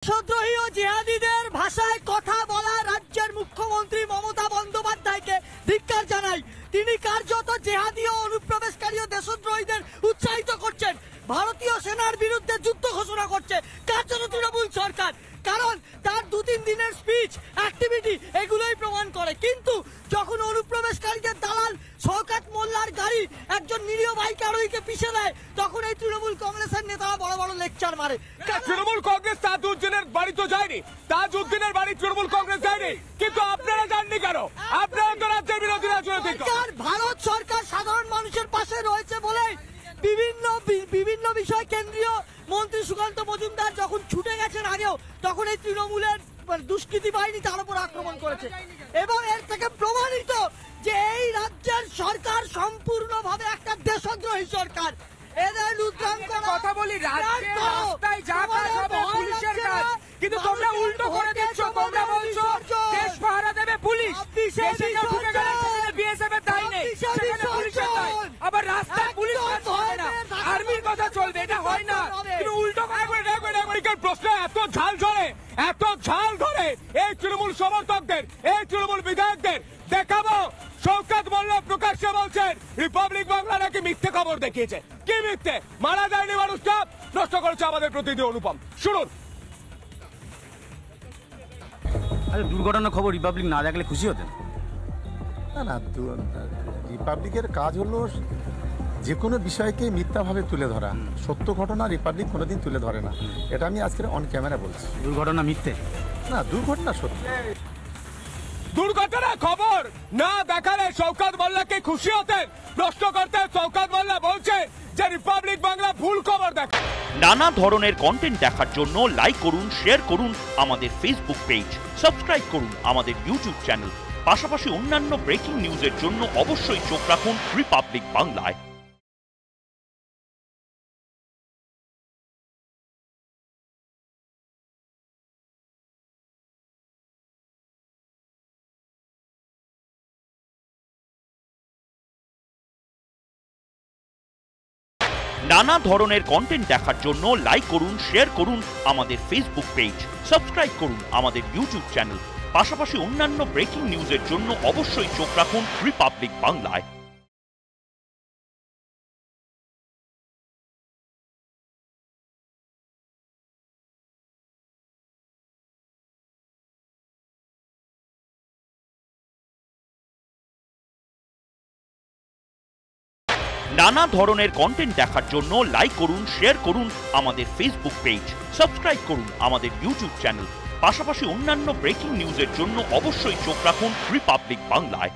দেশদ্রোহী ও জিহাদিদের ভাষায় কথা বলা রাজ্যের মুখ্যমন্ত্রী মমতা বন্দ্যোপাধ্যায়কে ধিক্কার জানাই। তিনি কার্যত জিহাদি ও অনুপ্রবেশকারী ও দেশদ্রোহীদের উৎসাহিত করছেন, ভারতীয় সেনার বিরুদ্ধে যুদ্ধ ঘোষণা করছে কার্যত তৃণমূল সরকার। কারণ তার 2-3 দিনের স্পিচ অ্যাক্টিভিটি এগুলোই প্রমাণ করে। কিন্তু যখন অনুপ্রবেশকারীদের দালাল শওকত মোল্লার গাড়ি একজন নিরীহ বাইক আরোহীকে পিষে দেয়, তখন এই তৃণমূল কংগ্রেসের নেতারা বড় বড় লেকচার মারে। তৃণমূল কংগ্রেস তাজউদ্দিনের বাড়ি তো যায়নি, তাজউদ্দিনের বাড়ি তৃণমূল কংগ্রেস যায়নি, কিন্তু আপনারা যাননি কেন? আপনারা তো রাজ্যের বিরোধী রাজনৈতিক দল। ভারত সরকার সাধারণ মানুষের পাশে রয়েছে বলে বিভিন্ন বিষয় কেন্দ্রীয় মন্ত্রী সুকান্ত মজুমদার যখন ছুটে গেছেন আগেও, তখন এই তৃণমূলের দুষ্কৃতী বাহিনী তার উপর আক্রমণ করেছে। এবং এর থেকে প্রমাণিত যে এই রাজ্যের সরকার সম্পূর্ণভাবে একটা দেশদ্রোহী সরকার। এদের কথা বলি, রাস্তায় যা কাজ হবে পুলিশের কাজ, কিন্তু তোমরা উল্টো করে দিচ্ছ। তোমরা বলছো দেশ পাহারা দেবে পুলিশ, দেশে কেউ ঢুকে গেলে সেখানে বিএসএফ এর দায় নেই, সেখানে পুলিশের দায়। আবার রাস্তায় পুলিশ কাজ হবে না, আর্মির কথা চলবে, এটা হয় না। কিন্তু উল্টো প্রশ্ন এত ঝাল ধরে এই তৃণমূল সমর্থকদের, এই তৃণমূল বিধায়কদের দেখাবো। শওকত মোল্লা প্রকাশ্যে বলছেন রিপাবলিক বাংলা নাকি মিথ্যে খবর দেখিয়েছে। কি মিথ্যে? মারা যায়নি মানুষটা, নষ্ট করেছে আমাদের প্রতিনিধি অনুপম। শুনুন। আচ্ছা, দুর্ঘটনার খবর রিপাবলিক না দেখলে খুশি হতেন? না, রিপাবলিকের কাজ হলো যে কোনো বিষয়কে মিথ্যাভাবে তুলে ধরা। সত্য ঘটনা রিপাবলিক কোনোদিন তুলে ধরে না, এটা আমি আজকে অন ক্যামেরা বলছি। দুর্ঘটনা মিথ্যে না, দুর্ঘটনা সত্য। দুর্ঘটনা খবর না দেখালে শওকত মোল্লাকে খুশি হতেন? প্রশ্ন করতে শওকত মোল্লা বলছে যে রিপাবলিক বাংলা ভুল খবর দেখে। নানা ধরনের কন্টেন্ট দেখার জন্য লাইক করুন, শেয়ার করুন আমাদের ফেসবুক পেজ, সাবস্ক্রাইব করুন আমাদের ইউটিউব চ্যানেল। পাশাপাশি অন্যান্য ব্রেকিং নিউজের জন্য অবশ্যই চোখ রাখুন রিপাবলিক বাংলায়। নানা ধরনের কন্টেন্ট দেখার জন্য লাইক করুন, শেয়ার করুন আমাদের ফেসবুক পেজ, সাবস্ক্রাইব করুন আমাদের ইউটিউব চ্যানেল। পাশাপাশি অন্যান্য ব্রেকিং নিউজের জন্য অবশ্যই চোখ রাখুন রিপাবলিক বাংলায়। নানা ধরনের কন্টেন্ট দেখার জন্য লাইক করুন, শেয়ার করুন আমাদের ফেসবুক পেজ, সাবস্ক্রাইব করুন আমাদের ইউটিউব চ্যানেল। পাশাপাশি অন্যান্য ব্রেকিং নিউজের জন্য অবশ্যই চোখ রাখুন রিপাবলিক বাংলায়।